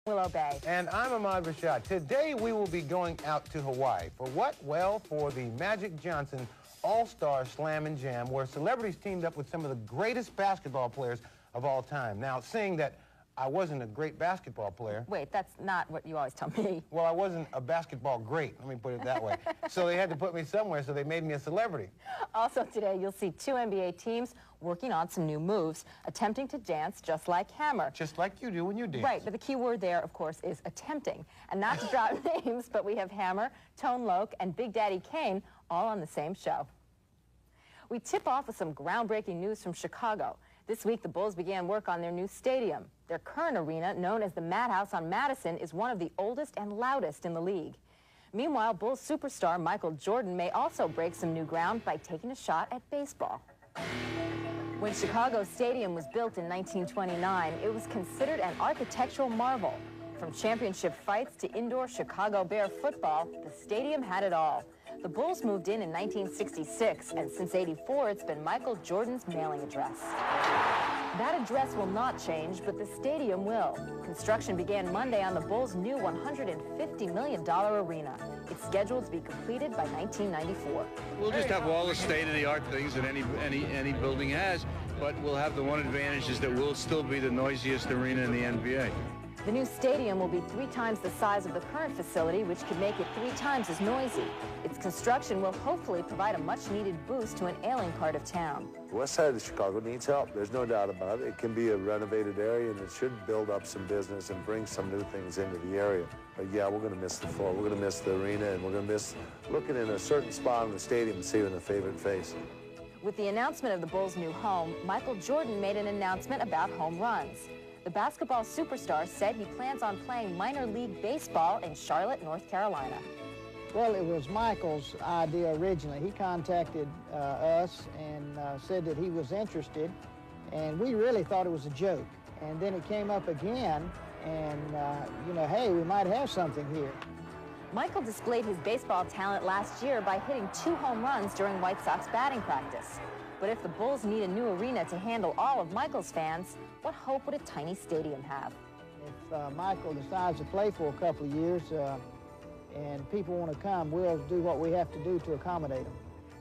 Will Obey. And I'm Ahmad Rashad. Today we will be going out to Hawaii. For what? Well, for the Magic Johnson All-Star Slam and Jam, where celebrities teamed up with some of the greatest basketball players of all time. Now, seeing that I wasn't a great basketball player. Wait, that's not what you always tell me. Well, I wasn't a basketball great, let me put it that way. So they had to put me somewhere, so they made me a celebrity. Also today, you'll see two NBA teams working on some new moves, attempting to dance just like Hammer. Just like you do when you dance. Right, but the key word there, of course, is attempting. And not to drop names, but we have Hammer, Tone Loc, and Big Daddy Kane all on the same show. We tip off with some groundbreaking news from Chicago. This week, the Bulls began work on their new stadium. Their current arena, known as the Madhouse on Madison, is one of the oldest and loudest in the league. Meanwhile, Bulls superstar Michael Jordan may also break some new ground by taking a shot at baseball. When Chicago Stadium was built in 1929, it was considered an architectural marvel. From championship fights to indoor Chicago Bear football, the stadium had it all. The Bulls moved in 1966, and since '84, it's been Michael Jordan's mailing address. That address will not change, but the stadium will. Construction began Monday on the Bulls' new $150 million arena. It's scheduled to be completed by 1994. We'll just have all the state-of-the-art things that any building has, but we'll have the one advantage is that we'll still be the noisiest arena in the NBA. The new stadium will be 3 times the size of the current facility, which could make it 3 times as noisy. Its construction will hopefully provide a much-needed boost to an ailing part of town. The west side of Chicago needs help. There's no doubt about it. It can be a renovated area, and it should build up some business and bring some new things into the area. But yeah, we're going to miss the floor. We're going to miss the arena, and we're going to miss looking in a certain spot in the stadium and seeing a favorite face. With the announcement of the Bulls' new home, Michael Jordan made an announcement about home runs. The basketball superstar said he plans on playing minor league baseball in Charlotte, North Carolina. Well, it was Michael's idea originally. He contacted us and said that he was interested, and we really thought it was a joke. And then it came up again, and, you know, hey, we might have something here. Michael displayed his baseball talent last year by hitting 2 home runs during White Sox batting practice. But if the Bulls need a new arena to handle all of Michael's fans, what hope would a tiny stadium have? If Michael decides to play for a couple of years and people want to come, we'll do what we have to do to accommodate them.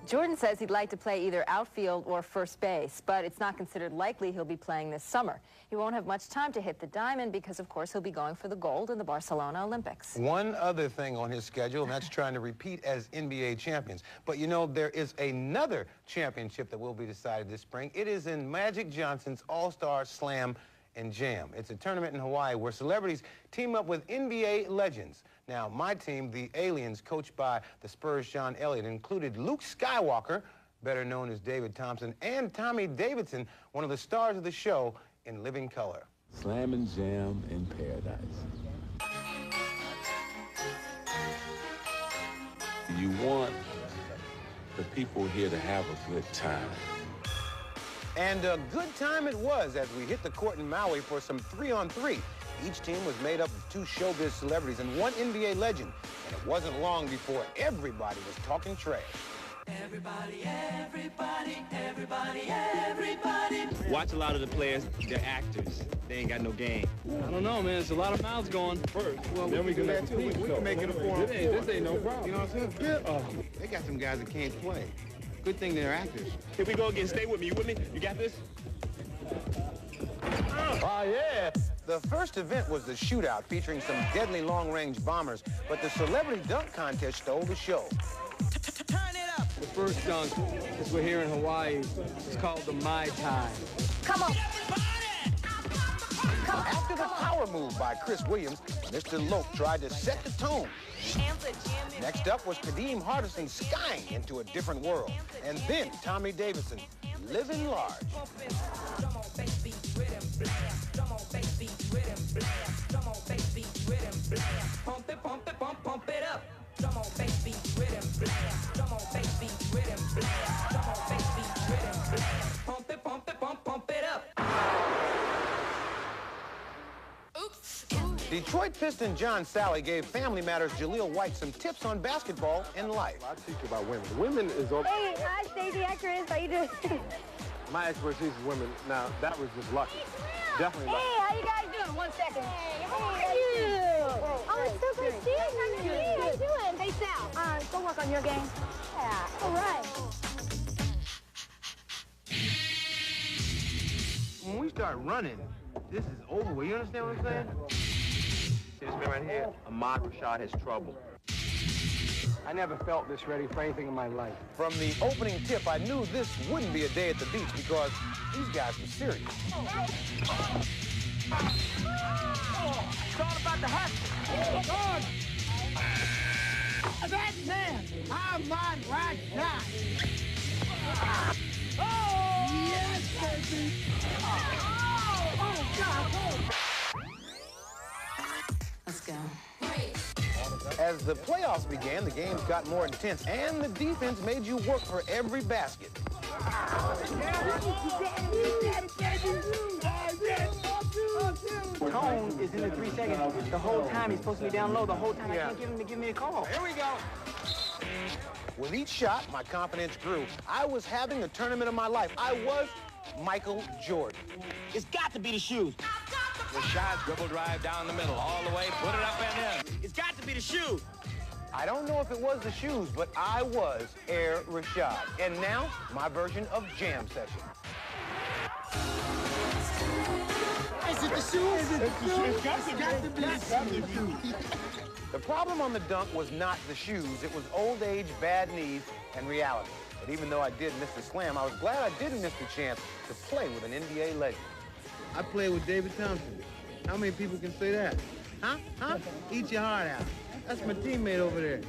Jordan says he'd like to play either outfield or first base, but it's not considered likely he'll be playing this summer. He won't have much time to hit the diamond because, of course, he'll be going for the gold in the Barcelona Olympics. One other thing on his schedule, and that's trying to repeat as NBA champions. But, you know, there is another championship that will be decided this spring. It is in Magic Johnson's All-Star Slam and Jam. It's a tournament in Hawaii where celebrities team up with NBA legends. Now, my team, the Aliens, coached by the Spurs' Sean Elliott, included Luke Skywalker, better known as David Thompson, and Tommy Davidson, one of the stars of the show, in living color. Slam and Jam in paradise. You want the people here to have a good time. And a good time it was as we hit the court in Maui for some 3-on-3. Each team was made up of 2 showbiz celebrities and 1 NBA legend. And it wasn't long before everybody was talking trash. Everybody, everybody, everybody, everybody. Watch a lot of the players, they're actors. They ain't got no game. I don't know, man. There's a lot of mouths going. First, well, then we can make it. We can make it a 4-on-4. This ain't no problem. You know what I'm saying? Yeah. They got some guys that can't play. Good thing they're actors. Here we go again. Stay with me. You with me? You got this? Oh, yeah. The first event was the shootout featuring some deadly long-range bombers, but the celebrity dunk contest stole the show. Turn it up. The first dunk, as we're here in Hawaii, is called the Mai Tai. Come on. After the power move by Chris Williams, Mr. Loc tried to set the tone. Next up was Kadeem Hardison skying into a different world. And then Tommy Davidson, living large. Come on, baby, rhythm blast. Come on, baby, rhythm blast. Come on, baby, rhythm blast. Pump it, pump it, pump it up. Come on, baby, rhythm blast. Come on, baby, rhythm blast. Come on, baby, rhythm blast. Pump it, pump it, pump it up. Oops. Detroit Piston John Sally gave Family Matters Jaleel White some tips on basketball and life. I teach about women. Women is over. Hey, hi, Stacey, actress. How you doing? My expertise is women. Now, that was just lucky. Definitely lucky. Hey, how you guys doing? 1 second. Hey, how are you? on your game? Yeah, all right. When we start running, this is over with. You understand what I'm saying? This man right here, Ahmad Rashad, has trouble. I never felt this ready for anything in my life. From the opening tip, I knew this wouldn't be a day at the beach because these guys were serious. It's all about the hustle. That man, Ahmad Rashad. Oh, yes, baby. Oh, God. Let's go. As the playoffs began, the games got more intense, and the defense made you work for every basket. Cone is in the 3 seconds. The whole time he's supposed to be down low. The whole time I can't get him to give me a call. Here we go. With each shot, my confidence grew. I was having the tournament of my life. I was Michael Jordan. It's got to be the shoes. Rashad's dribble drive down the middle, all the way, put it up and in. It's got to be the shoes. I don't know if it was the shoes, but I was Air Rashad. And now, my version of Jam Session. Is it the shoes? Is it the shoes? It's got to be the shoes. The problem on the dunk was not the shoes. It was old age, bad knees, and reality. But even though I did miss the slam, I was glad I didn't miss the chance to play with an NBA legend. I played with David Thompson. How many people can say that? Huh? Eat your heart out. That's my teammate over there.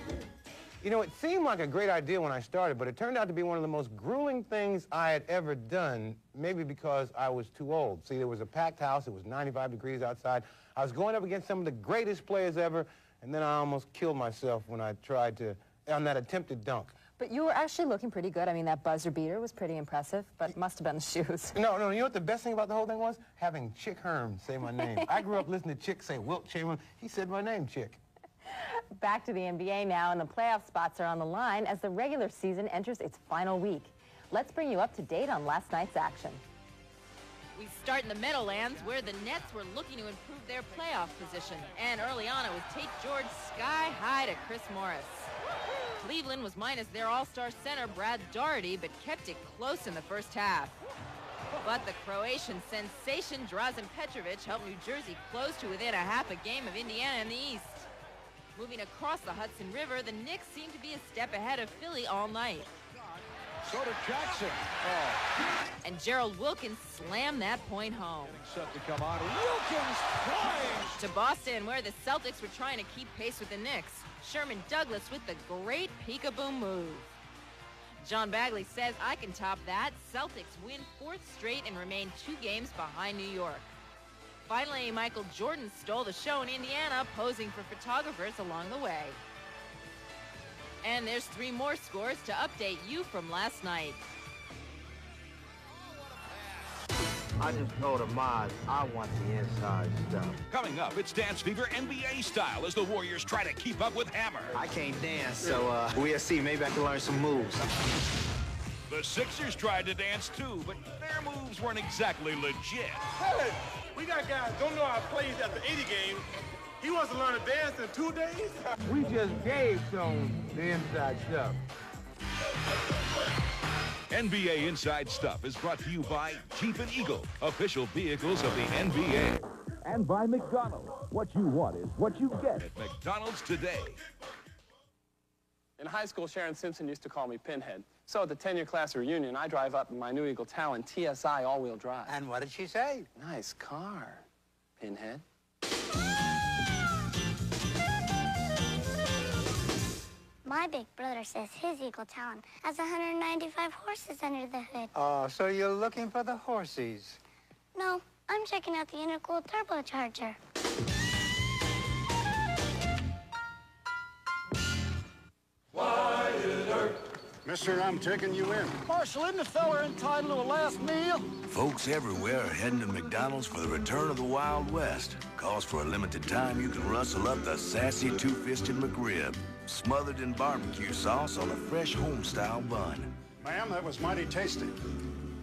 You know, it seemed like a great idea when I started, but it turned out to be one of the most grueling things I had ever done, maybe because I was too old. See, there was a packed house. It was 95 degrees outside. I was going up against some of the greatest players ever, and then I almost killed myself when I tried to, on that attempted dunk. But you were actually looking pretty good. I mean, that buzzer beater was pretty impressive, but must have been the shoes. No, you know what the best thing about the whole thing was? Having Chick Hearn say my name. I grew up listening to Chick say Wilt Chamberlain. He said my name, Chick. Back to the NBA now, and the playoff spots are on the line as the regular season enters its final week. Let's bring you up to date on last night's action. We start in the Meadowlands, where the Nets were looking to improve their playoff position. And early on, it was Tate George sky high to Chris Morris. Cleveland was minus their all-star center, Brad Daugherty, but kept it close in the first half. But the Croatian sensation, Drazen Petrovic, helped New Jersey close to within a half a game of Indiana in the East. Moving across the Hudson River, the Knicks seemed to be a step ahead of Philly all night. So did Jackson. And Gerald Wilkins slammed that point home. Set to come on. Wilkins flies. To Boston, where the Celtics were trying to keep pace with the Knicks. Sherman Douglas with the great peekaboo move. John Bagley says, I can top that. Celtics win 4th straight and remain 2 games behind New York. Finally, Michael Jordan stole the show in Indiana, posing for photographers along the way. And there's 3 more scores to update you from last night. I just told Ahmad I want the inside stuff. Coming up, it's Dance Fever NBA style as the Warriors try to keep up with Hammer. I can't dance, so we'll see. Maybe I can learn some moves. The Sixers tried to dance too, but their moves weren't exactly legit. Hey, we got guys don't know our plays at the 80 game. He wants to learn to dance in 2 days? We just gave Stone the inside stuff. NBA Inside Stuff is brought to you by Jeep and Eagle, official vehicles of the NBA. And by McDonald's. What you want is what you get at McDonald's today. In high school, Sharon Simpson used to call me Pinhead. So at the 10-year class reunion, I drive up in my new Eagle Talon TSI all-wheel drive. And what did she say? Nice car, Pinhead. My big brother says his Eagle Talon has 195 horses under the hood. Oh, so you're looking for the horsies? No, I'm checking out the intercooled turbocharger. Why did it hurt? Mister, I'm taking you in. Marshal, isn't the fella entitled to a last meal? Folks everywhere are heading to McDonald's for the return of the Wild West. Cause for a limited time, you can rustle up the sassy two-fisted McRib, smothered in barbecue sauce on a fresh home-style bun. Ma'am, that was mighty tasty.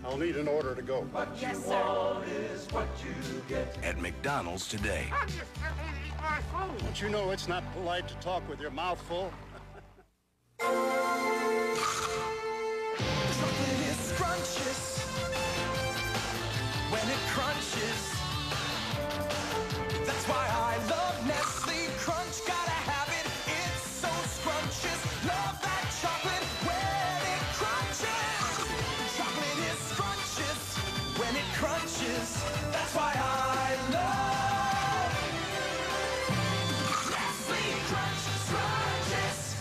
I'll need an order to go. What yes, you want is what you get. At McDonald's today. Don't you know it's not polite to talk with your mouth full? Chocolate is scrumptious when it crunches. That's why I love Nestle Crunch. Gotta have it. It's so scrumptious. Love that chocolate when it crunches. Chocolate is scrumptious when it crunches. That's why I love Nestle Crunch Scrunches.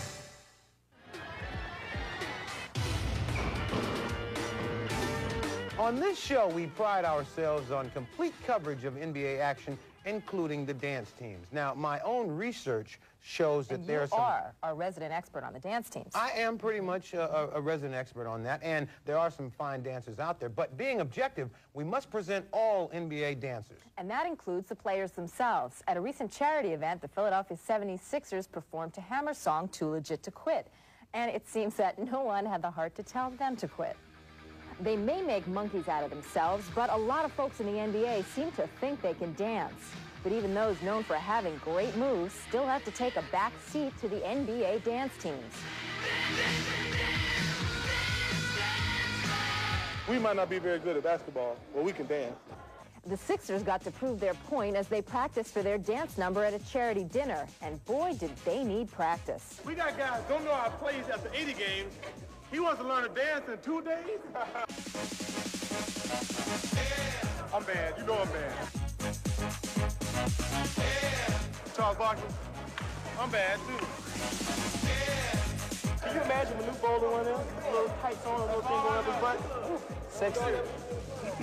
On this show, we pride ourselves on complete coverage of NBA action, including the dance teams. Now, my own research shows that there are some... You are our resident expert on the dance teams. I am pretty much a resident expert on that, and there are some fine dancers out there. But being objective, we must present all NBA dancers. And that includes the players themselves. At a recent charity event, the Philadelphia 76ers performed to Hammer's song, Too Legit to Quit. And it seems that no one had the heart to tell them to quit. They may make monkeys out of themselves, but a lot of folks in the NBA seem to think they can dance. But even those known for having great moves still have to take a back seat to the NBA dance teams. We might not be very good at basketball, but we can dance. The Sixers got to prove their point as they practiced for their dance number at a charity dinner. And boy, did they need practice. We got guys don't know our plays after 80 games. He wants to learn to dance in 2 days? I'm bad. You know I'm bad. Charles Barkley, I'm bad, too. Can you imagine when Luke Bowler went in? A little tights on, a little thing going up his butt? Sexy.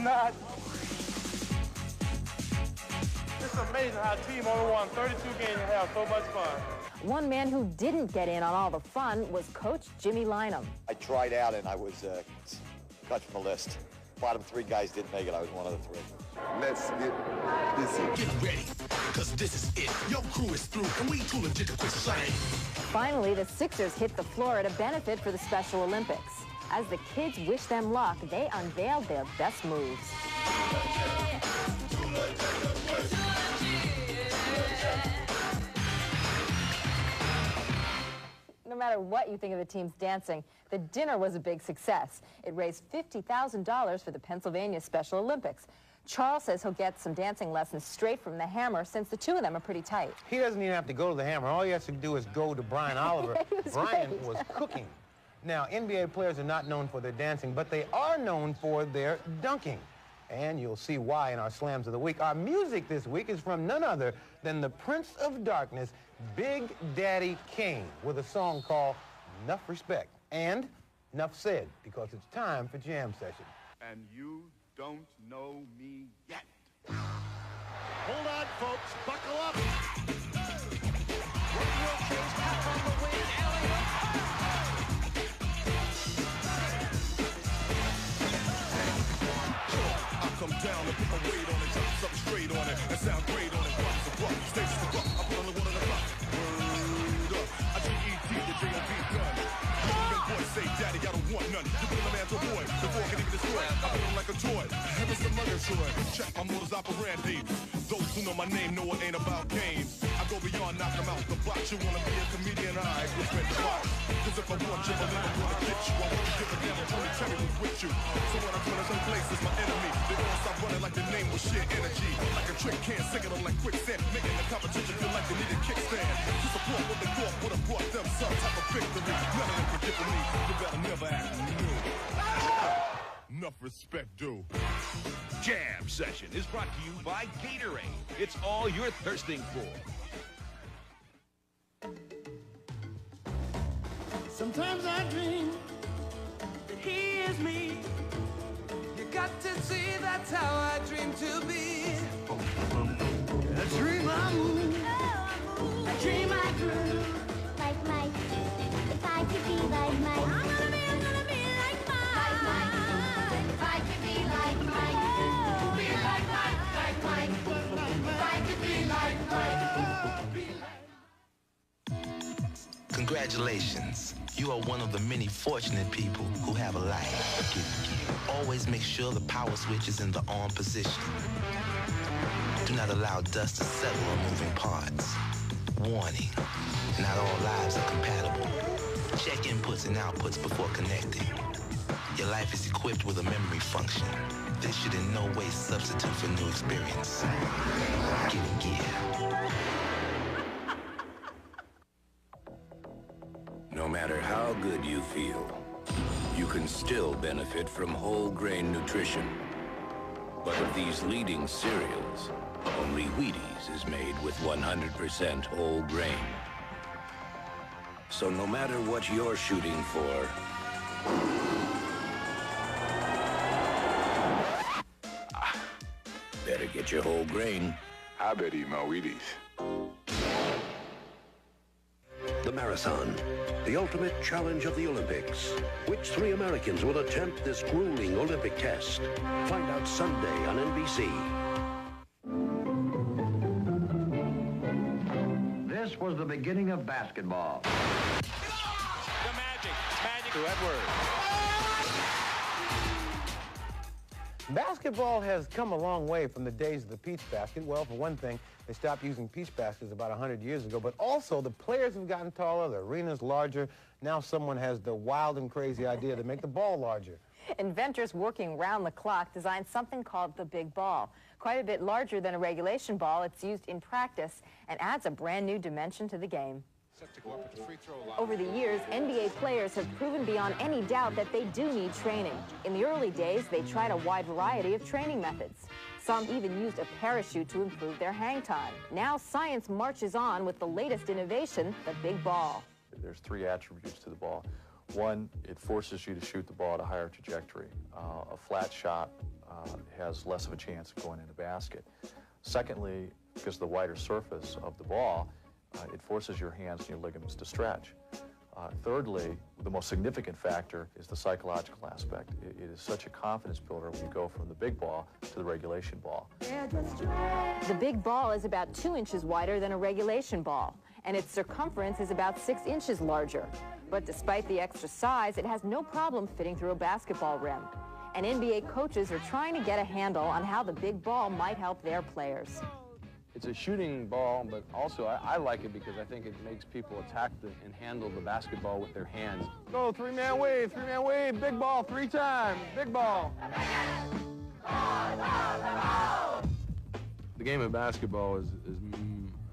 Not. It's amazing how a team only won 32 games and have so much fun. One man who didn't get in on all the fun was Coach Jimmy Lynam. I tried out and I was cut from the list. Bottom 3 guys didn't make it. I was one of the 3. Let's get busy. Get ready, because this is it. Your crew is through, and we too legit to quit slaying. Finally, the Sixers hit the floor at a benefit for the Special Olympics. As the kids wished them luck, they unveiled their best moves. No matter what you think of the team's dancing, the dinner was a big success. It raised $50,000 for the Pennsylvania Special Olympics. Charles says he'll get some dancing lessons straight from the Hammer since the two of them are pretty tight. He doesn't even have to go to the Hammer. All he has to do is go to Brian Oliver. Brian was cooking. Now, NBA players are not known for their dancing, but they are known for their dunking. And you'll see why in our Slams of the Week. Our music this week is from none other than the Prince of Darkness, Big Daddy Kane, with a song called Enough Respect. And enough said, because it's time for Jam Session. And you don't know me yet. Hold on, folks. Buckle up. Come down and put my weight on it, drop something straight on it, and sound great on it. Rock's a rock, stages a rock, I put on the one on the rock. Word up, I G-E-D, the J-O-B gun. Even boys say, daddy, I don't want none. You put a man to a boy, before I can even destroy. I put him like a toy, having some mother toy. Check my modus operandi. Those who know my name know it ain't about games. I go beyond, knock them out the box. You wanna be a comedian, I respect the box. Cause if I want you, I'm gonna get you. I want to give a damn, I'm trying to tell me with you. So when I turn to some places, my enemy, they don't stop running like the name was sheer energy. Like a trick can, singing them like quicksand, making the competition feel like they need a kickstand. To support what they thought would have brought them some type of victory. None of them could get me. You better never act new. Enough respect, dude. Jam Session is brought to you by Gatorade. It's all you're thirsting for. Sometimes I dream that he is me. You got to see that's how I dream to be. I dream I move. I dream I groove. Like Mike. If I could be like Mike. I'm gonna be like Mike. Like Mike. If I could be like Mike. Be like Mike. If I could be like Mike. Congratulations. You are one of the many fortunate people who have a life. Always make sure the power switch is in the on position. Do not allow dust to settle on moving parts. Warning, not all lives are compatible. Check inputs and outputs before connecting. Your life is equipped with a memory function. This should in no way substitute for new experience. Get in gear. No matter how good you feel, you can still benefit from whole grain nutrition. But of these leading cereals, only Wheaties is made with 100% whole grain. So no matter what you're shooting for, better get your whole grain. I bet eat my Wheaties. The marathon, the ultimate challenge of the Olympics. Which 3 Americans will attempt this grueling Olympic test? Find out Sunday on NBC. This was the beginning of basketball. The magic to Edwards. Basketball has come a long way from the days of the peach basket. Well, for one thing, they stopped using peach baskets about 100 years ago, but also the players have gotten taller, the arena's larger. Now someone has the wild and crazy idea to make the ball larger. Inventors working round the clock designed something called the big ball. Quite a bit larger than a regulation ball, it's used in practice and adds a brand new dimension to the game. Over the years, NBA players have proven beyond any doubt that they do need training. In the early days, they tried a wide variety of training methods. Some even used a parachute to improve their hang time. Now science marches on with the latest innovation, the big ball. There's 3 attributes to the ball. One, it forces you to shoot the ball at a higher trajectory. A flat shot has less of a chance of going in a basket. Secondly, because of the wider surface of the ball, it forces your hands and your ligaments to stretch. Thirdly, the most significant factor is the psychological aspect. It is such a confidence builder when you go from the big ball to the regulation ball. The big ball is about 2 inches wider than a regulation ball, and its circumference is about 6 inches larger. But despite the extra size, it has no problem fitting through a basketball rim. And NBA coaches are trying to get a handle on how the big ball might help their players. It's a shooting ball, but also I like it because I think it makes people attack and handle the basketball with their hands. Go, 3-man wave, big ball 3 times, big ball. The game of basketball is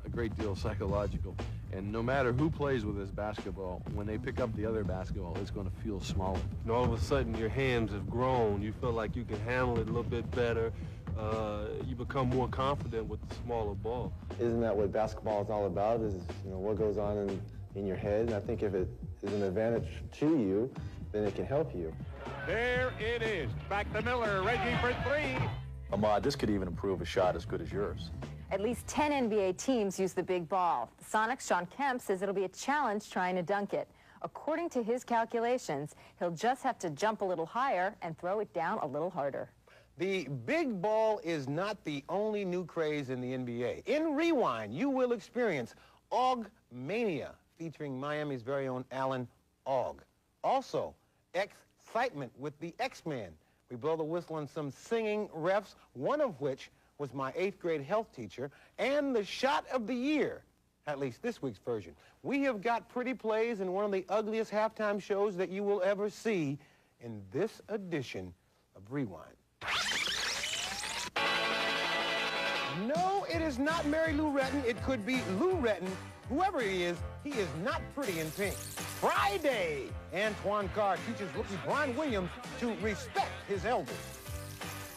a great deal psychological, and no matter who plays with this basketball, when they pick up the other basketball, it's going to feel smaller. And all of a sudden, your hands have grown. You feel like you can handle it a little bit better. You become more confident with the smaller ball. Isn't that what basketball is all about, is what goes on in your head? And I think if it is an advantage to you, then it can help you. There it is. Back to Miller, Reggie for 3. Ahmad, this could even improve a shot as good as yours. At least 10 NBA teams use the big ball. The Sonics' Sean Kemp says it'll be a challenge trying to dunk it. According to his calculations, he'll just have to jump a little higher and throw it down a little harder. The big ball is not the only new craze in the NBA. In Rewind, you will experience Augmania, featuring Miami's very own Alan Aug. Also, Excitement with the X-Men. We blow the whistle on some singing refs, one of which was my 8th grade health teacher, and the shot of the year, at least this week's version. We have got pretty plays in one of the ugliest halftime shows that you will ever see in this edition of Rewind. No, it is not Mary Lou Retton. It could be Lou Retton. Whoever he is not pretty in pink. Friday, Antoine Carr teaches rookie Brian Williams to respect his elders.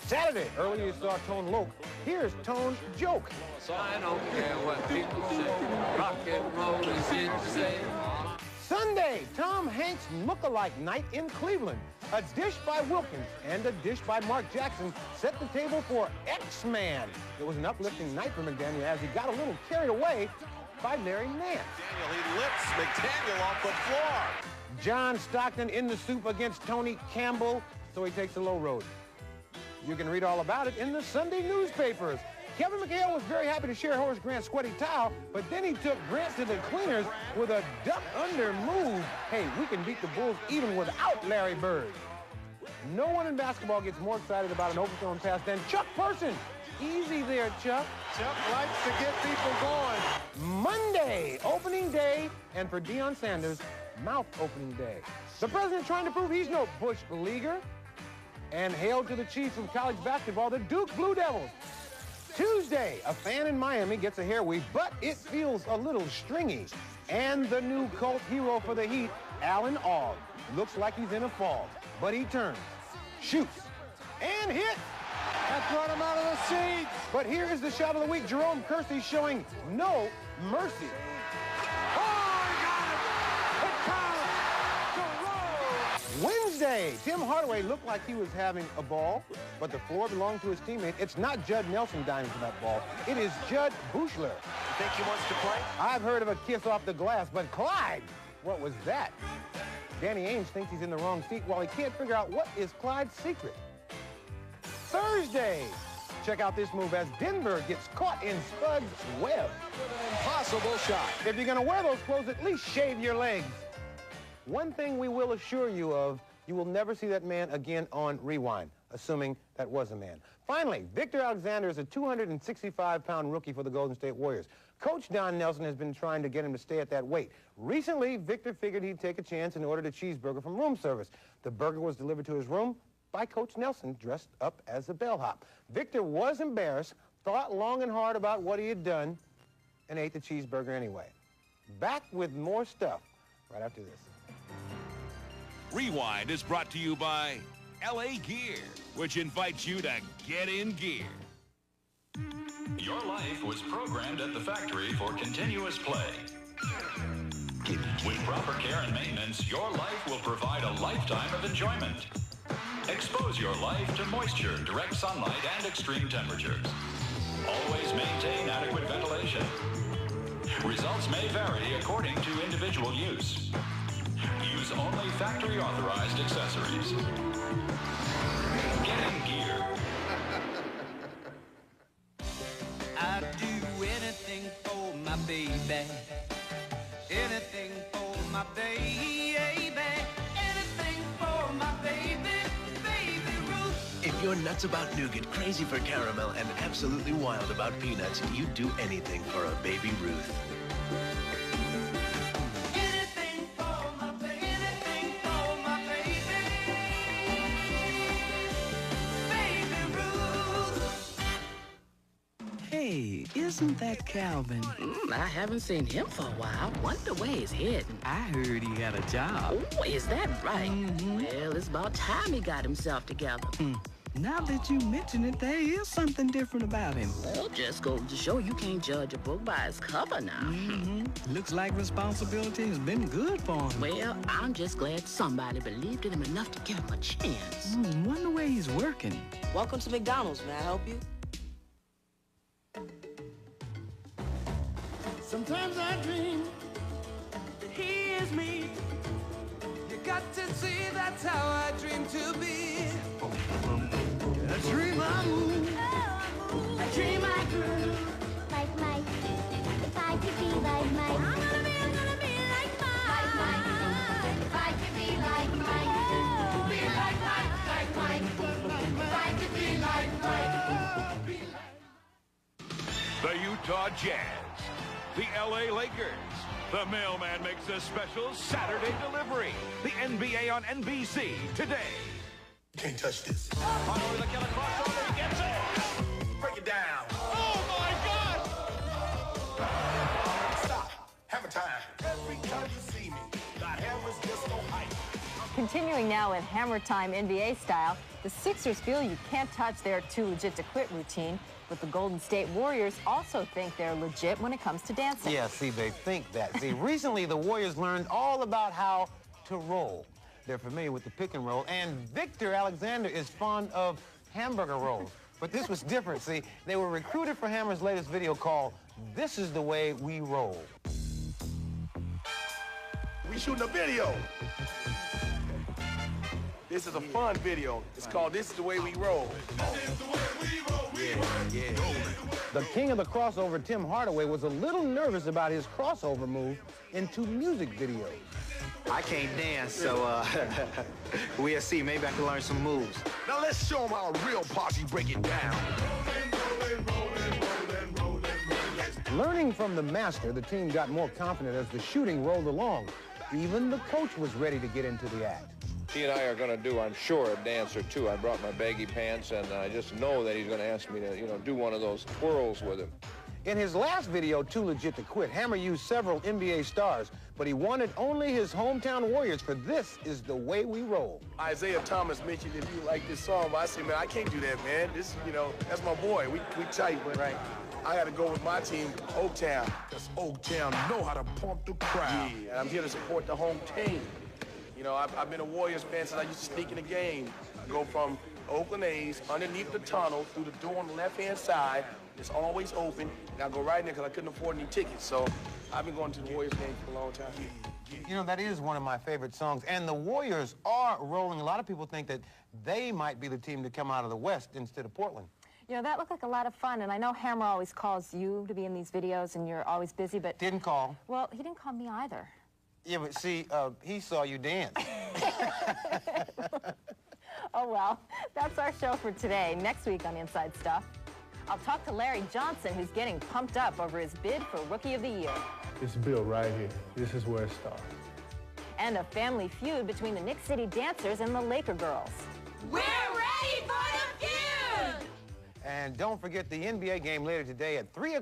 Saturday, earlier you saw Tone Loc. Here's Tone's joke. So I don't care what people say. Rock and roll is insane. Sunday, Tom Hanks' look-alike night in Cleveland. A dish by Wilkins and a dish by Mark Jackson set the table for X-Man. It was an uplifting night for McDaniel as he got a little carried away by Larry Nance. He lifts McDaniel off the floor. John Stockton in the soup against Tony Campbell, so he takes the low road. You can read all about it in the Sunday newspapers. Kevin McHale was very happy to share Horace Grant's sweaty towel, but then he took Grant to the cleaners with a duck under move. Hey, we can beat the Bulls even without Larry Bird. No one in basketball gets more excited about an overthrown pass than Chuck Person. Easy there, Chuck. Chuck likes to get people going. Monday, opening day, and for Deion Sanders, mouth-opening day. The president trying to prove he's no Bush leaguer. And hail to the Chiefs from college basketball, the Duke Blue Devils. Tuesday, a fan in Miami gets a hair weave, but it feels a little stringy. And the new cult hero for the Heat, Alan Ogg, looks like he's in a fog, but he turns, shoots, and hits. That brought him out of the seats. But here is the shot of the week, Jerome Kersey showing no mercy. Wednesday, Tim Hardaway looked like he was having a ball, but the floor belonged to his teammate. It's not Judd Nelson diving for that ball. It is Judd Buechler. You think he wants to play? I've heard of a kiss off the glass, but Clyde, what was that? Danny Ainge thinks he's in the wrong seat while he can't figure out what is Clyde's secret. Thursday, check out this move as Denver gets caught in Spud's web. Impossible shot. If you're going to wear those clothes, at least shave your legs. One thing we will assure you of, you will never see that man again on Rewind, assuming that was a man. Finally, Victor Alexander is a 265-pound rookie for the Golden State Warriors. Coach Don Nelson has been trying to get him to stay at that weight. Recently, Victor figured he'd take a chance and ordered a cheeseburger from room service. The burger was delivered to his room by Coach Nelson, dressed up as a bellhop. Victor was embarrassed, thought long and hard about what he had done, and ate the cheeseburger anyway. Back with more stuff right after this. Rewind is brought to you by LA Gear, which invites you to get in gear. Your life was programmed at the factory for continuous play. With proper care and maintenance, your life will provide a lifetime of enjoyment. Expose your life to moisture, direct sunlight, and extreme temperatures. Always maintain adequate ventilation. Results may vary according to individual use. Use only factory-authorized accessories. Get in gear. I'd do anything for my baby. Anything for my baby. Anything for my baby. Baby Ruth. If you're nuts about nougat, crazy for caramel, and absolutely wild about peanuts, you'd do anything for a Baby Ruth. Hey, isn't that Calvin? I haven't seen him for a while. Wonder where he's heading. I heard he had a job. Oh, is that right? Well, it's about time he got himself together. Now that you mention it, there is something different about him. Well, just goes to show you can't judge a book by its cover now. Looks like responsibility has been good for him. Well, I'm just glad somebody believed in him enough to give him a chance. Wonder where he's working. Welcome to McDonald's. May I help you? Sometimes I dream that he is me. You got to see that's how I dream to be. I dream I move. I dream I groove. Like Mike. If I could be like Mike. I'm gonna be like Mike. Like Mike. If I could be like Mike. Be like Mike. If I could be like Mike. The Utah Jazz, the LA Lakers. The mailman makes a special Saturday delivery. The NBA on NBC today. Can't touch this. Finally, the killer crossover. He gets it. Break it down. Oh, my God! Stop. Hammer time. Every time you see me, the hammer's just no height. Continuing now in Hammer Time NBA style, the Sixers feel you can't touch their too legit to quit routine, but the Golden State Warriors also think they're legit when it comes to dancing. Yeah, see, they think that. See, recently the Warriors learned all about how to roll. They're familiar with the pick and roll, and Victor Alexander is fond of hamburger rolls. But this was different, see. They were recruited for Hammer's latest video called This Is the Way We Roll. We shooting a video. This is a fun video. It's called This Is the Way We Roll. The king of the crossover, Tim Hardaway, was a little nervous about his crossover move into music videos. I can't dance, so we'll see. Maybe I can learn some moves. Now let's show them how a real posse break it down. Learning from the master, the team got more confident as the shooting rolled along. Even the coach was ready to get into the act. He and I are going to do, I'm sure, a dance or two. I brought my baggy pants, and I just know that he's going to ask me to, do one of those twirls with him. In his last video, Too Legit to Quit, Hammer used several NBA stars, but he wanted only his hometown Warriors for This Is the Way We Roll. Isaiah Thomas mentioned if you like this song, but I said, man, I can't do that, man. This, that's my boy. We tight, but right. I got to go with my team, Oaktown. Because Oaktown know how to pump the crowd. Yeah, and I'm here to support the home team. I've been a Warriors fan since I used to sneak in the game. I go from Oakland A's, underneath the tunnel, through the door on the left-hand side. It's always open, and I go right in there because I couldn't afford any tickets. So I've been going to the Warriors game for a long time. That is one of my favorite songs. And the Warriors are rolling. A lot of people think that they might be the team to come out of the West instead of Portland. That looked like a lot of fun, and I know Hammer always calls you to be in these videos, and you're always busy, but... Didn't call. Well, he didn't call me either. Yeah, but see, he saw you dance. Oh, well, that's our show for today. Next week on Inside Stuff, I'll talk to Larry Johnson, who's getting pumped up over his bid for Rookie of the Year. This bill right here, this is where it starts. And a family feud between the Knick City Dancers and the Laker girls. We're ready for the feud! And don't forget the NBA game later today at 3 o'clock.